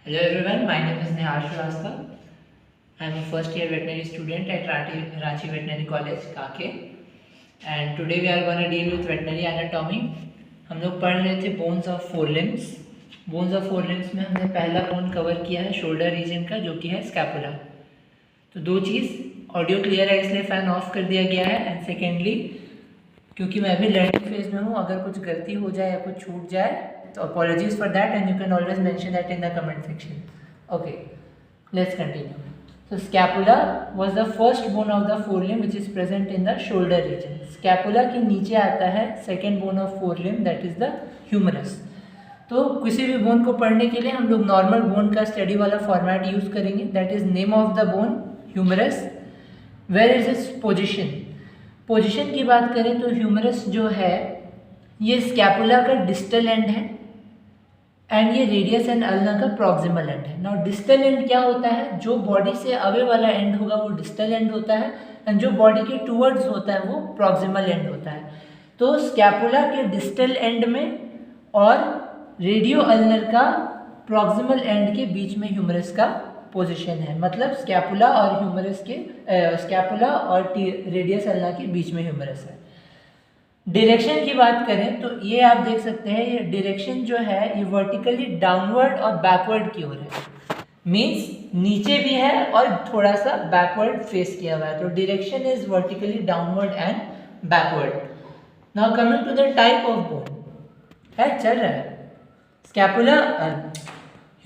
Hello everyone, my name is Nehar Shrivastava. I am a first year veterinary student at Ranchi Veterinary College, Kake. And today we are going to deal with veterinary anatomy. हम लोग पढ़ रहे थे bones of four limbs. Bones of four limbs में हमने पहला bone cover किया है शोल्डर रीजन का, जो कि है स्कैपुला. तो दो चीज़, ऑडियो क्लियर है इसलिए फ़ैन ऑफ कर दिया गया है. एंड सेकेंडली, क्योंकि मैं अभी लर्निंग फेज में हूँ, अगर कुछ गलती हो जाए या कुछ छूट जाए तो apologies for that, and you can always mention that in the comment section. Okay, let's continue. So scapula was the first bone of the forelimb which is present in the shoulder region. Scapula के नीचे आता है second bone of forelimb, that is the humerus. तो किसी भी bone को पढ़ने के लिए हम लोग नॉर्मल बोन का स्टडी वाला फॉर्मेट यूज करेंगे. That is name of the bone humerus. Where is its position. Position की बात करें तो ह्यूमरस जो है ये स्कैपुला का डिस्टल एंड है एंड ये रेडियस एंड अल्ना का प्रॉक्सिमल एंड है. नाउ डिस्टल एंड क्या होता है? जो बॉडी से अवे वाला एंड होगा वो डिस्टल एंड होता है, एंड जो बॉडी के टूवर्ड्स होता है वो प्रॉक्सिमल एंड होता है. तो स्कैपुला के डिस्टल एंड में और रेडियो अल्नर का प्रॉक्सिमल एंड के बीच में ह्यूमरस का पोजीशन है. मतलब स्कैपुला और ह्यूमरस के स्कैपुला और रेडियस अल्ना के बीच में ह्यूमरस है. डायरेक्शन की बात करें तो ये आप देख सकते हैं, ये डायरेक्शन जो है ये वर्टिकली डाउनवर्ड और बैकवर्ड की ओर है. मीन्स नीचे भी है और थोड़ा सा बैकवर्ड फेस किया हुआ है. तो direction is vertically downward and backward. Now coming to the type of bone. है चल रहा है. Scapula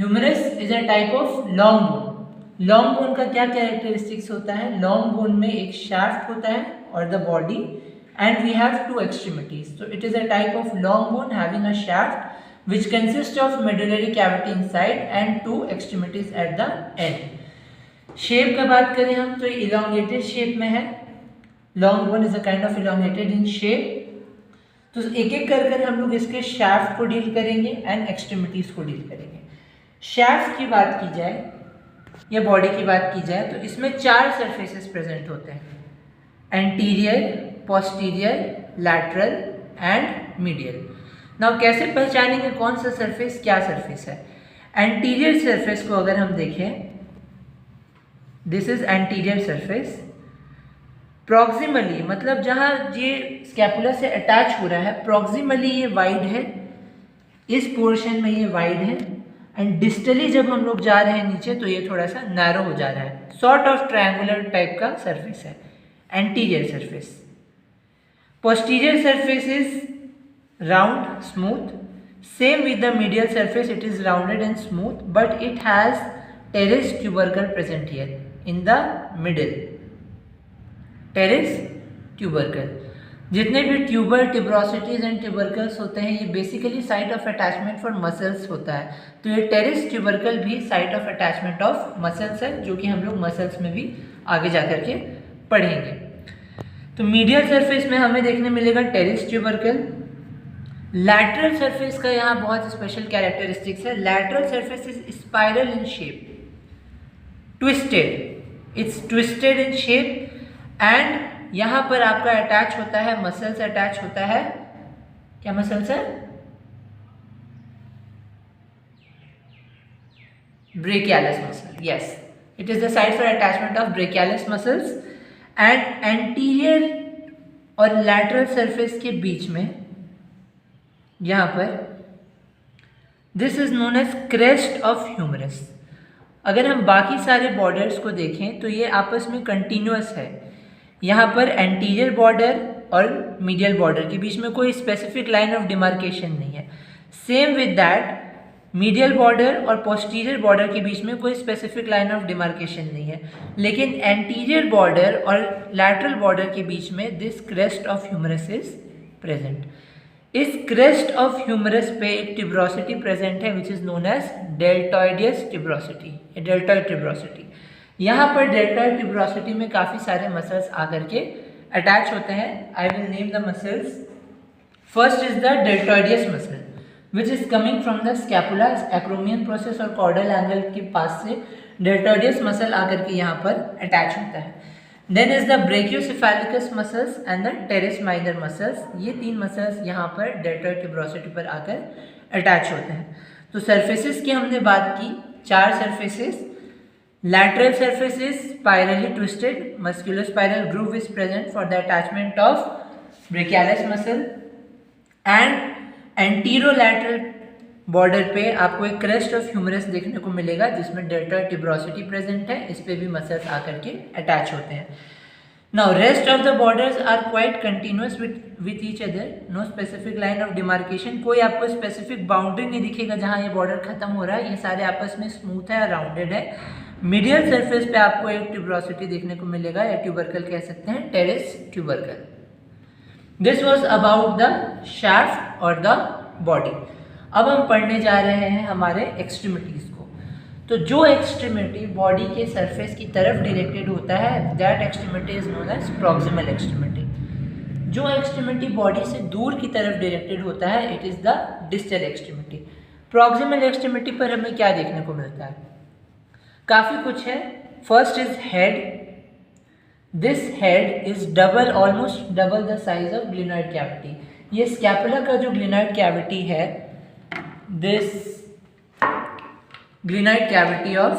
humerus is a type of long bone. Long bone का क्या कैरेक्टरिस्टिक्स होता है? लॉन्ग बोन में एक शाफ्ट होता है और the body, and we have two extremities. So it is a type of long bone having a shaft which consists of medullary cavity inside and two extremities at the end. Shape का बात करें हम तो elongated shape में है. long bone is a kind of elongated in shape. तो एक एक कर कर हम लोग इसके shaft को डील करेंगे एंड एक्सट्रीमिटीज को डील करेंगे. shaft की बात की जाए या बॉडी की बात की जाए तो इसमें चार सरफेसेस प्रेजेंट होते हैं: anterior, posterior, lateral and medial. Now कैसे पहचानेंगे कौन सा सरफेस क्या सरफेस है? एंटीरियर सरफेस को अगर हम देखें, this is anterior surface. Proximally मतलब जहां ये स्कैपुला से अटैच हो रहा है, प्रॉक्सिमली ये वाइड है, इस पोर्शन में ये वाइड है, एंड डिस्टली जब हम लोग जा रहे हैं नीचे तो ये थोड़ा सा नैरो हो जा रहा है. सॉर्ट ऑफ ट्रायंगुलर टाइप का सरफेस है anterior surface. Posterior surface is round, smooth. Same with the medial surface, it is rounded and smooth, but it has teres tubercle present here in the middle. Teres tubercle. जितने भी tuber, टिब्रोसिटीज and tubercles होते हैं ये basically site of attachment for muscles होता है. तो ये terrace tubercle भी site of attachment of muscles है, जो कि हम लोग मसल्स में भी आगे जा कर के पढ़ेंगे. तो मीडियल सरफेस में हमें देखने मिलेगा टेरिस ट्यूबरकल. लैटरल सरफेस का यहाँ बहुत स्पेशल कैरेक्टरिस्टिक्स है. Lateral surface is spiral in shape, twisted. It's twisted in shape and यहाँ पर आपका अटैच होता है, मसल्स अटैच होता है. क्या मसल्स है? Brachialis muscle. Yes, it is the site for attachment of brachialis muscles. And anterior और लैटरल सरफेस के बीच में यहाँ पर this is known as crest of humerus. अगर हम बाकी सारे बॉर्डर्स को देखें तो ये आपस में कंटिन्यूअस है. यहाँ पर एंटीरियर बॉर्डर और मीडियल बॉर्डर के बीच में कोई स्पेसिफिक लाइन ऑफ डिमार्केशन नहीं है. Same with that medial border और पोस्टीरियर बॉर्डर के बीच में कोई स्पेसिफिक लाइन ऑफ डिमार्केशन नहीं है. लेकिन एंटीरियर बॉर्डर और लैटरल बॉर्डर के बीच में this crest of humerus is present. इस क्रेस्ट ऑफ ह्यूमरस पे एक टिब्रोसिटी प्रेजेंट है which is known as deltoideus tuberosity, deltoid tuberosity. यहाँ पर डेल्टॉइड टिब्रोसिटी में काफ़ी सारे मसल्स आकर के अटैच होते हैं. I will name the muscles. First is the deltoideus muscle which is coming from the scapula, acromion process और caudal angle के पास से deltoideus muscle आकर के यहाँ पर अटैच होता है. Then is the brachiocephalicus muscles and the teres minor muscles. ये तीन मसल्स यहाँ पर deltoid tuberosity पर आकर अटैच होते हैं. तो सर्फेसिस की हमने बात की, 4 surfaces. Lateral surface is spirally twisted. Musculospiral groove is present for the attachment of brachialis muscle. And anterolateral border पे आपको एक क्रेस्ट ऑफ ह्यूमरस देखने को मिलेगा जिसमें डेल्टा टिब्रोसिटी प्रेजेंट है. इस पे भी मसल्स आकर के अटैच होते हैं. Now rest of the borders are quite continuous with each other. No specific line of demarcation. कोई आपको स्पेसिफिक बाउंड्री नहीं दिखेगा जहाँ ये बॉर्डर खत्म हो रहा है. ये सारे आपस में स्मूथ है, राउंडेड है. मीडियल सरफेस पे आपको एक ट्यूबरोसिटी देखने को मिलेगा या ट्यूबरकल कह सकते हैं, terrace tubercle. This was about the shaft और द बॉडी. अब हम पढ़ने जा रहे हैं हमारे एक्सट्रीमिटीज़ को. तो जो एक्सट्रीमिटी बॉडी के सरफेस की तरफ डायरेक्टेड होता है that extremity is known as proximal extremity. जो एक्सट्रीमिटी बॉडी से दूर की तरफ डायरेक्टेड होता है it is the distal extremity. Proximal extremity पर हमें क्या देखने को मिलता है? काफ़ी कुछ है. First is head. This head is double, almost double the size of glenoid cavity. ये स्कैपुला का जो ग्लिनॉइड कैविटी है, this glenoid cavity of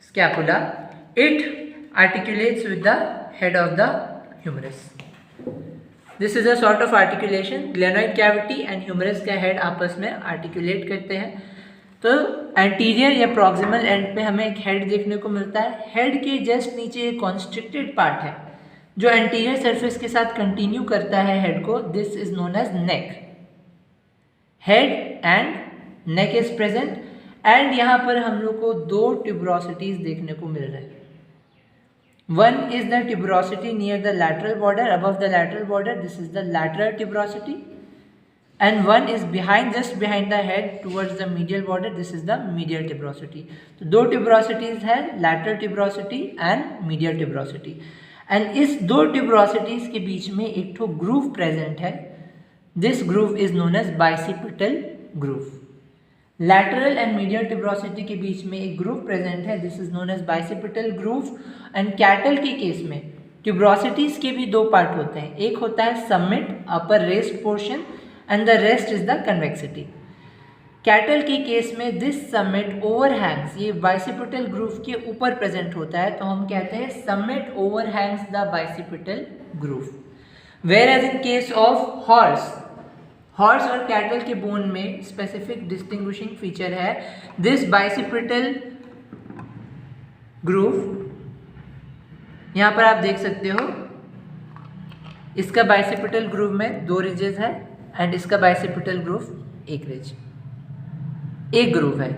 scapula, it articulates with the head of the humerus. This is a sort of articulation. glenoid cavity and humerus का head आपस में articulate करते हैं. तो anterior या proximal end पे हमें एक head देखने को मिलता है. head के just नीचे एक constricted part है जो anterior surface के साथ continue करता है head को. This is known as neck. head and neck is present. And यहाँ पर हम लोग को 2 ट्यूबरोसिटीज देखने को मिल रहे हैं. One is the tuberosity near the lateral border, above the lateral border. This is the lateral tuberosity. And one is behind, just behind the head towards the medial border. This is the medial tuberosity. तो 2 tuberosities है, lateral tuberosity and medial tuberosity. And इस 2 tuberosities के बीच में एक ठो groove present है. This groove is known as bicipital groove. Lateral and medial tuberosity के बीच में एक ग्रूव प्रेजेंट है. This is known as bicipital groove. And cattle के केस में ट्यूबरोसिटीज के भी 2 पार्ट होते हैं. एक होता है summit, upper rest portion, and the rest is the convexity. Cattle के केस में दिस समिट ओवरहैंग्स, ये बाइसिपिटल ग्रूव के ऊपर प्रेजेंट होता है, तो हम कहते हैं summit overhangs the bicipital groove. Whereas in case of horse और कैटल के बोन में स्पेसिफिक डिस्टिंग्विशिंग फीचर है दिस बाइसिपिटल ग्रूव. यहाँ पर आप देख सकते हो इसका बाइसिपिटल ग्रूव में 2 रिजेस है एंड इसका बाइसिपिटल ग्रूव 1 रिज, 1 ग्रूव है,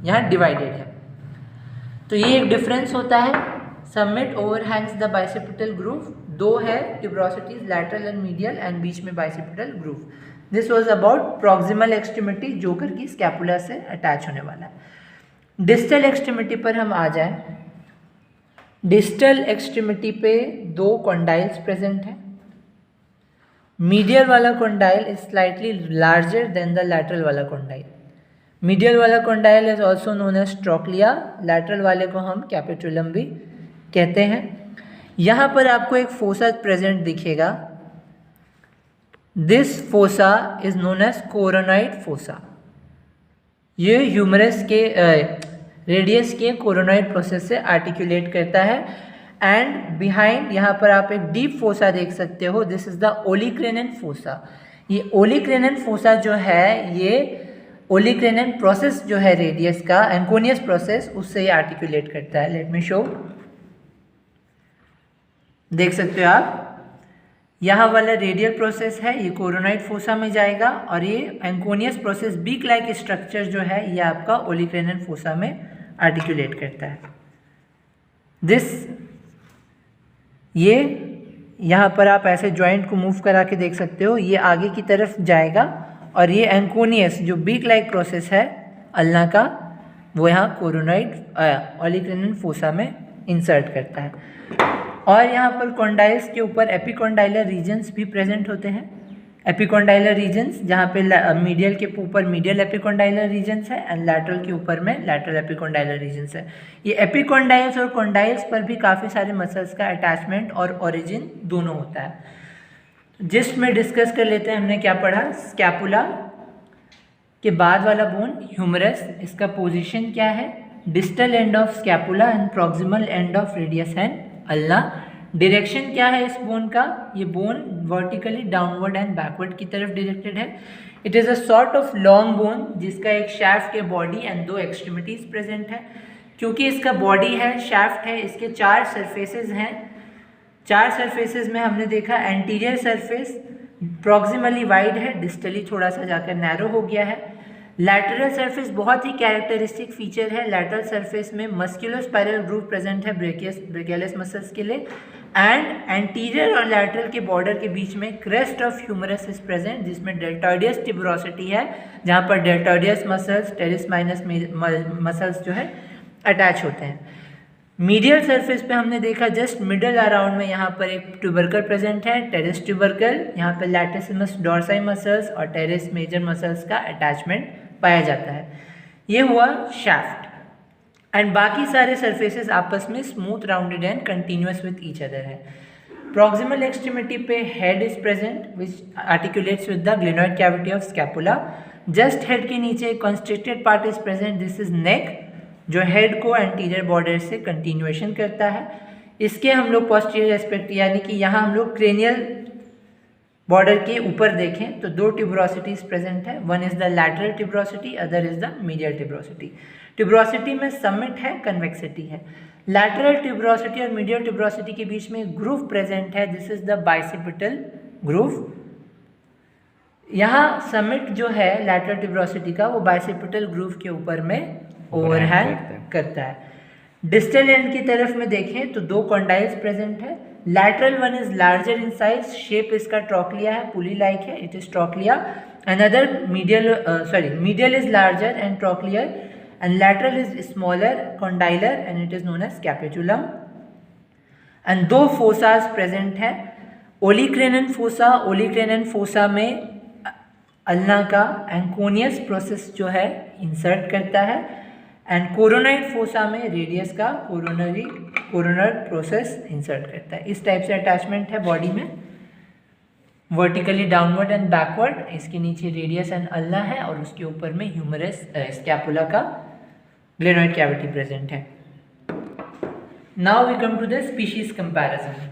यहाँ डिवाइडेड है. तो ये एक डिफरेंस होता है. Summit overhangs the bicipital groove. 2 है ट्यूबरोसिटीज, लैटरल एंड मीडियल, एंड बीच में bicipital groove. This was about proximal extremity जो कर की स्कैपुला से अटैच होने वाला है. डिस्टल एक्सट्रीमिटी पर हम आ जाएं. डिस्टल एक्सट्रीमिटी पे 2 कॉन्डाइल्स प्रेजेंट हैं. मीडियल वाला condyle is slightly larger than the lateral वाला कॉन्डाइल. मीडियल वाला condyle is also known as trochlea. Lateral वाले को हम कैपिटुलम भी कहते हैं. यहाँ पर आपको एक फोसा प्रेजेंट दिखेगा. This fossa is known as coronoid fossa. ये ह्यूमरस के रेडियस के कोरोनॉइड प्रोसेस से आर्टिकुलेट करता है. एंड बिहाइंड यहाँ पर आप एक डीप फोसा देख सकते हो. This is the olecranon fossa. ये ओलिक्रेनन फोसा जो है, ये ओलिक्रेनन प्रोसेस जो है रेडियस का, एंकोनियस प्रोसेस, उससे ये आर्टिकुलेट करता है. Let me show. देख सकते हो आप, यहाँ वाला रेडियल प्रोसेस है, ये कोरोनॉइड फोसा में जाएगा, और ये एंकोनियस प्रोसेस बीक लाइक स्ट्रक्चर जो है ये आपका ओलिक्रेनन फोसा में आर्टिकुलेट करता है. ये यहाँ पर आप ऐसे जॉइंट को मूव करा के देख सकते हो. ये आगे की तरफ जाएगा और ये एंकोनियस जो बीक लाइक प्रोसेस है अल्ना का, वो यहाँ कोरोनॉइड ओलिक्रेनन फोसा में इंसर्ट करता है. और यहाँ पर कॉन्डाइल्स के ऊपर एपिकॉन्डाइलर रीजन्स भी प्रेजेंट होते हैं. एपिकॉन्डाइलर रीजन्स जहाँ पे मीडियल के ऊपर मीडियल एपिकॉन्डाइलर रीजन्स है एंड लैटरल के ऊपर में लैटरल एपिकॉन्डाइलर रीजन्स है. ये एपिकॉन्डाइल्स और कॉन्डाइल्स पर भी काफ़ी सारे मसल्स का अटैचमेंट और ओरिजिन दोनों होता है. जिस्ट में डिस्कस कर लेते हैं. हमने क्या पढ़ा? स्कैपुला के बाद वाला बोन ह्यूमरस, इसका पोजीशन क्या है, distal end of scapula and proximal end of radius and ulna. Direction क्या है इस बोन का? ये bone vertically downward and backward की तरफ डायरेक्टेड है। It is a sort of long bone जिसका एक शाफ्ट है, बॉडी एंड 2 एक्सट्रीमिटीज प्रेजेंट है। क्योंकि इसका बॉडी है, शाफ्ट है, इसके 4 सरफेसेस हैं। 4 सरफेसेस में हमने देखा एंटीरियर सरफेस प्रॉक्सिमली वाइड है, डिस्टली थोड़ा सा जाकर नैरो हो गया है। लैटरल सरफेस बहुत ही कैरेक्टरिस्टिक फीचर है। लैटरल सरफेस में मस्कुलोस्पाइरल ग्रूव प्रेजेंट है ब्रेकियलिस मसल्स के लिए, एंड एंटीरियर और लैटरल के बॉर्डर के बीच में crest of humerus is present, जिसमें डेल्टॉइडियस ट्यूबरोसिटी है, जहाँ पर deltoideus muscles, teres minus muscles जो है अटैच होते हैं। मीडियल सरफेस पे हमने देखा जस्ट मिडल अराउंड में यहाँ पर एक ट्यूबरकल प्रेजेंट है, टेरिस ट्यूबरकल। यहाँ पर लैटिसिमस डॉर्साई मसल्स और टेरिस मेजर मसल्स का अटैचमेंट पाया जाता है। ये हुआ शाफ्ट, एंड बाकी सारे सरफेसेस आपस में smooth, rounded and continuous with each other है। प्रॉक्सिमल एक्सट्रीमिटी पे head is present which articulates with the glenoid cavity of scapula. Just head के नीचे constricted part is present, this is neck, जो head को anterior border से continuation करता है। इसके हम लोग पोस्टीरियर एस्पेक्ट यानी कि यहाँ हम लोग क्रेनियल बॉर्डर के ऊपर देखें तो 2 ट्यूबरोसिटीज प्रेजेंट है। One is the lateral tuberosity, other is the medial tuberosity. Tuberosity में समिट है, कन्वेक्सिटी है। लैटरल ट्यूबरोसिटी और मीडियल ट्यूबरोसिटी के बीच में ग्रूव प्रेजेंट है, this is the bicipital groove. यहाँ समिट जो है लैटरल ट्यूबरोसिटी का वो बाइसिपिटल ग्रूव के ऊपर में ओवरहैंग करता है। डिस्टल एंड की तरफ में देखें तो 2 कॉन्डाइल्स प्रेजेंट है। Lateral one is larger in size, shape इसका ट्रॉक्लिया है, पुली लाइक है, it is trochlea. Another medial is larger and trochlear, and lateral is smaller condylar and it is known as capitulum. And 2 fossas present है। Olecranon fossa में ulna का एंकोनियस process जो है insert करता है, and coronoid fossa में radius का coroner process insert करता है। इस टाइप से अटैचमेंट है बॉडी में, वर्टिकली डाउनवर्ड एंड बैकवर्ड। इसके नीचे रेडियस एंड अल्ना है और उसके ऊपर में ह्यूमरस स्कैपुला का ग्लेनोइड कैविटी प्रेजेंट है। Now we come to the species comparison.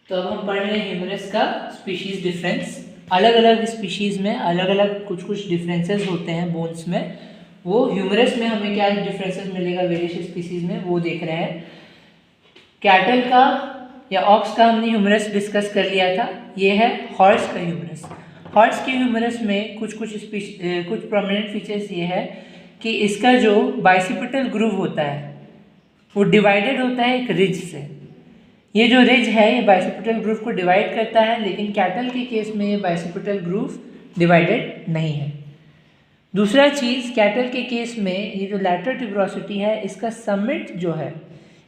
तो अब हम पढ़ रहे हैं ह्यूमरस का स्पीशीज डिफरेंस। अलग अलग स्पीशीज़ में अलग अलग कुछ डिफरेंसेस होते हैं बोन्स में। वो ह्यूमरस में हमें क्या डिफरेंसेस मिलेगा वेरियस स्पीशीज़ में, वो देख रहे हैं। कैटल का या ऑक्स का हमने ह्यूमरस डिस्कस कर लिया था। ये है हॉर्स का ह्यूमरस। हॉर्स के ह्यूमरस में कुछ प्रोमिनेंट फीचर्स ये है कि इसका जो बाइसिपिटल ग्रूव होता है वो डिवाइडेड होता है एक रिज से। ये जो रिज है ये बाइसिपिटल ग्रूव को डिवाइड करता है, लेकिन कैटल के केस में ये बाइसिपिटल ग्रूव डिवाइडेड नहीं है। दूसरा चीज़, कैटल के केस में ये जो लैटरल ट्यूबरोसिटी है इसका समिट जो है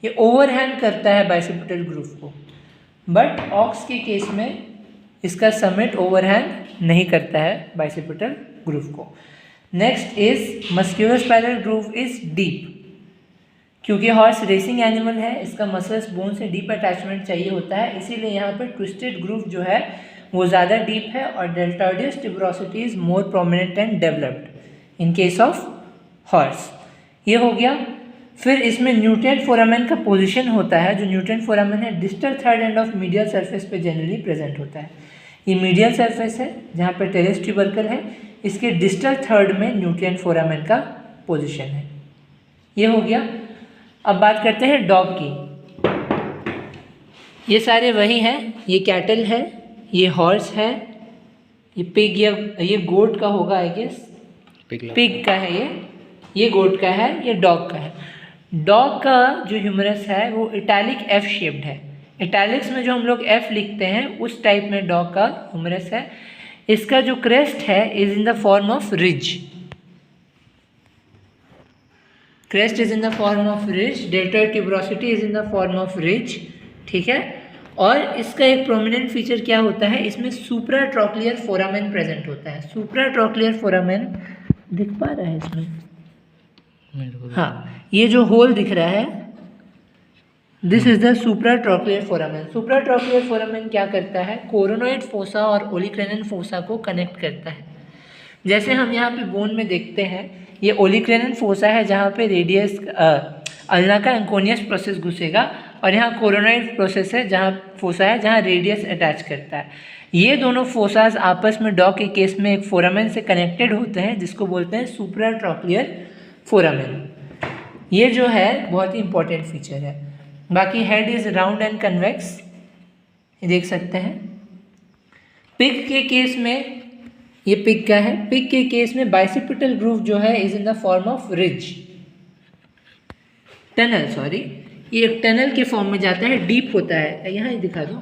ये ओवरहैंग करता है बाइसिपिटल ग्रूव को, बट ऑक्स के केस में इसका समिट ओवरहैंग नहीं करता है बाइसिपिटल ग्रूव को। Next is musculospiral groove is deep. क्योंकि हॉर्स रेसिंग एनिमल है, इसका मसल्स बोन से डीप अटैचमेंट चाहिए होता है, इसीलिए यहाँ पर ट्विस्टेड ग्रूव जो है वो ज़्यादा डीप है, और deltoideus tuberosity is more prominent and developed in case of horse. ये हो गया। फिर इसमें न्यूट्रिएंट फोरामेन का पोजीशन होता है। जो न्यूट्रिएंट फोरामेन है distal third end of medial surface पे जनरली प्रेजेंट होता है। ये मीडियल सरफेस है जहाँ पर टेरेस ट्यूबरकल है, इसके डिस्टल थर्ड में न्यूट्रिएंट फोरामेन का पोजीशन है। ये हो गया। अब बात करते हैं डॉग की। ये सारे वही हैं, ये कैटल है, ये हॉर्स है, ये पिग या ये गोट का होगा आई गेस, पिग का है, ये गोट का है, ये डॉग का है। डॉग का जो ह्यूमरस है वो इटैलिक एफ शेप्ड है। इटैलिक्स में जो हम लोग एफ लिखते हैं उस टाइप में डॉग का ह्यूमरस है। इसका जो क्रेस्ट है is in the form of ridge. Crest is in the form of ridge, deltoid tuberosity is in the form of ridge, ठीक है। और इसका एक प्रोमिनेंट फीचर क्या होता है, इसमें सुप्राट्रॉक्लियर फोरामेन प्रेजेंट होता है। सुप्राट्रॉक्लियर फोरामेन दिख पा रहा है इसमें? हाँ, ये जो होल दिख रहा है this is the supratrochlear foramen. Supratrochlear foramen क्या करता है, कोरोनॉइड फोसा और ओलिक्रेनन फोसा को कनेक्ट करता है। जैसे हम यहाँ पे बोन में देखते हैं, ये ओलिक्रेनन फोसा है जहाँ पे रेडियस अल्ना का एंकोनियस प्रोसेस घुसेगा, और यहाँ कोरोनाइड प्रोसेस है जहाँ फोसा है जहाँ रेडियस अटैच करता है। ये दोनों फोसास आपस में डॉ के केस में एक फोरामेन से कनेक्टेड होते हैं जिसको बोलते हैं सुप्राट्रॉक्लियर फोरामेन। ये जो है बहुत ही इंपॉर्टेंट फीचर है। बाकी head is round and convex, ये देख सकते हैं। पिग के केस में, ये पिग का है, पिग के केस में बाइसिपिटल ग्रूव जो है is in the form of ridge, tunnel, sorry, ये एक टनल के फॉर्म में जाता है, डीप होता है, यहाँ ही दिखा दो,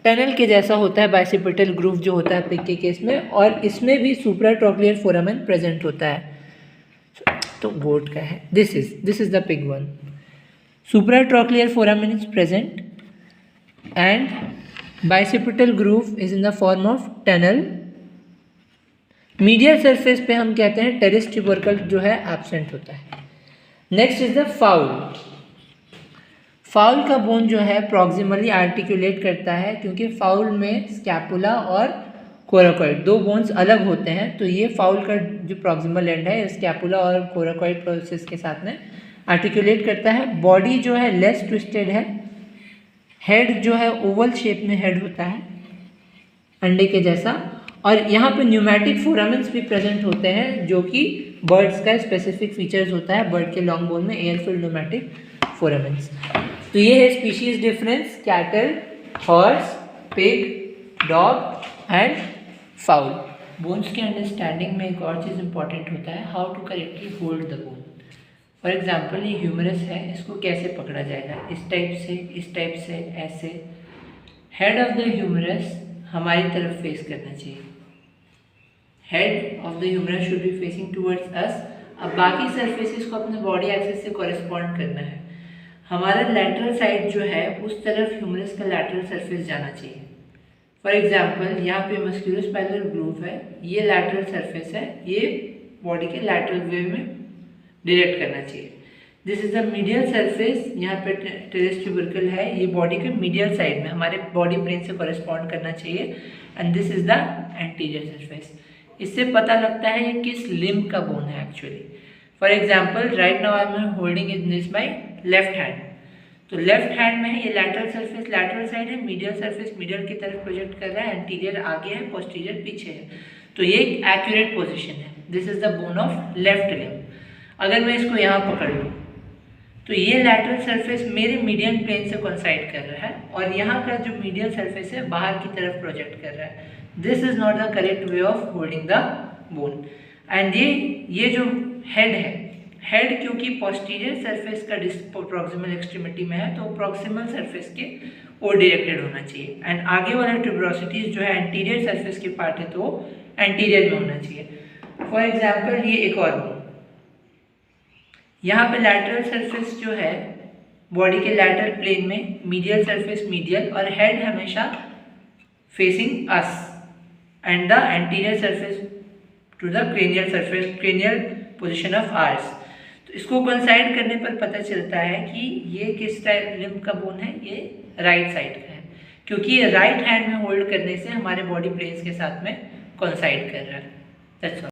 टनल के जैसा होता है बाइसिपिटल ग्रूव जो होता है पिग के केस में, और इसमें भी सुप्राट्रॉक्लियर फोरामेन प्रेजेंट होता है। तो गोट का है, this is the pig one. Supratrochlear foramen is present and bicipital groove is in the form of tunnel. Medial surface पे हम कहते हैं टेरेस ट्यूबरकल जो है एब्सेंट होता है। Next is the foul. Foul का बोन जो है प्रॉक्सिमली आर्टिकुलेट करता है, क्योंकि फाउल में स्कैपुला और कोराकॉइड दो बोन्स अलग होते हैं, तो ये फाउल का जो प्रॉक्सिमल एंड है स्कैपुला और कोराकॉइड प्रोसेस के साथ में आर्टिकुलेट करता है। बॉडी जो है लेस ट्विस्टेड है, हेड जो है ओवल शेप में हेड होता है अंडे के जैसा, और यहाँ पे न्यूमैटिक फोरामेंस भी प्रेजेंट होते हैं जो कि बर्ड्स का स्पेसिफिक फीचर्स होता है। बर्ड के लॉन्ग बोन में एयर फिल्ड न्यूमैटिक फोरामेंस। तो ये है species difference, cattle, horse, pig, dog and fowl. Bones के अंडरस्टैंडिंग में एक और चीज़ इंपॉर्टेंट होता है, how to correctly hold the bone. For example ये ह्यूमरस है, इसको कैसे पकड़ा जाएगा, इस टाइप से, ऐसे। हेड ऑफ द ह्यूमरस हमारी तरफ फेस करना चाहिए, head of the humerus should be facing towards us. अब बाकी सरफेसेस को अपने बॉडी एक्सिस से कॉरेस्पॉन्ड करना है। हमारा लैटरल साइड जो है उस तरफ ह्यूमरस का लैटरल सरफेस जाना चाहिए। फॉर एग्जाम्पल यहाँ पे मस्कुलोस्पाइनल ग्रूव है, ये लैटरल सरफेस है, ये बॉडी के लैटरल वे में डायरेक्ट करना चाहिए। This is the medial surface, यहाँ पे टेरेस ट्यूबरकल है, ये बॉडी के मीडियल साइड में हमारे बॉडी ब्रेन से कॉरेस्पॉन्ड करना चाहिए, and this is the anterior surface. इससे पता लगता है ये किस लिम्ब का बोन है actually. For example right now I am holding it this by left hand, तो लेफ्ट हैंड में है ये लैटरल सरफेस लैटरल साइड है, मीडियल सरफेस मीडियल की तरफ प्रोजेक्ट कर रहा है, एंटीरियर आगे है, पोस्टीरियर पीछे है, तो ये एक एक्यूरेट पोजीशन है। This is the bone of left limb. अगर मैं इसको यहाँ पकड़ लूँ तो ये लैटरल सरफेस मेरे मीडियन प्लेन से कोइंसाइड कर रहा है, और यहाँ का जो मीडियल सरफेस है बाहर की तरफ प्रोजेक्ट कर रहा है। This is not the correct way of holding the bone. And ये जो हेड है, हेड क्योंकि पोस्टीरियर सरफेस का प्रॉक्सिमल एक्सट्रीमिटी में है, तो प्रॉक्सिमल सरफेस के ओर डायरेक्टेड होना चाहिए, एंड आगे वाला ट्यूबरोसिटीज जो है एंटीरियर सरफेस के पार्ट है तो वो एंटीरियर में होना चाहिए। फॉर एग्जाम्पल ये एक और बोन, यहाँ पे लैटरल सरफेस जो है बॉडी के लैटरल प्लेन में, मीडियल सरफेस मीडियल, और हेड हमेशा facing us, and the anterior surface to the cranial surface, cranial position of ours. तो इसको कोइंसाइड करने पर पता चलता है कि ये किस टाइप लिम्ब का बोन है, ये राइट साइड का है, क्योंकि ये राइट हैंड में होल्ड करने से हमारे बॉडी प्लेन्स के साथ में कोइंसाइड कर रहा है। That's all.